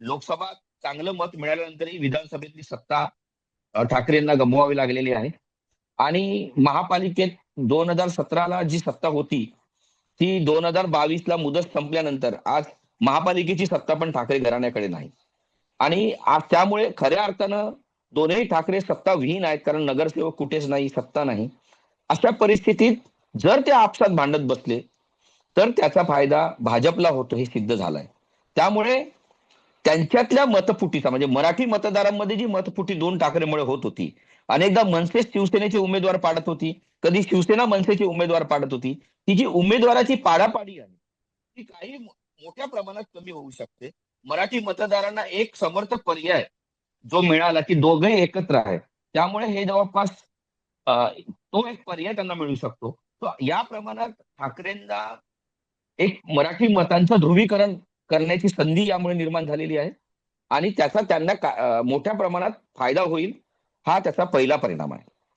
लोकसभा चांगलं मत मिळाल्यानंतरही विधानसभेतली सत्ता ठाकरेंना गमवावी लागलेली आहे. आणि महापालिकेत 2017ला जी सत्ता होती ती 2022ला मुदत संपल्यानंतर आज महापालिकेची सत्ता पण ठाकरे घराण्याकडे नाही. आणि आज त्यामुळे खऱ्या अर्थानं दोन्ही ठाकरे सत्ताविहीन आहेत, कारण नगरसेवक कुठेच नाही, सत्ता नाही. अशा परिस्थितीत जर ते आपसात भांडत बसले तर त्याचा फायदा भाजपला होतो हे सिद्ध झालंय. त्यामुळे त्यांच्यातल्या मतफुटीचा म्हणजे मराठी मतदारांमध्ये जी मतफुटी दोन ठाकरेमुळे होत होती, अनेकदा मनसे शिवसेनेचे उमेदवार पाडत होती, कधी शिवसेना मनसेचे उमेदवार पाडत होती, ती जी उमेदवाराची पाडापाडी आहे ती काही मोठ्या प्रमाणात कमी होऊ शकते. मराठी मतदारांना एक समर्थक पर्याय जो मिळाला की दोघंही एकत्र आहेत, त्यामुळे हे जवळपास तो एक पर्याय त्यांना मिळू शकतो. तर या प्रमाणात ठाकरेंना एक मराठी मतांचं ध्रुवीकरण करण्याची संधी यामुळे निर्माण झालेली आहे. आणि त्याचा त्यांना मोठ्या प्रमाणात फायदा होईल, हा त्याचा पहिला परिणाम आहे.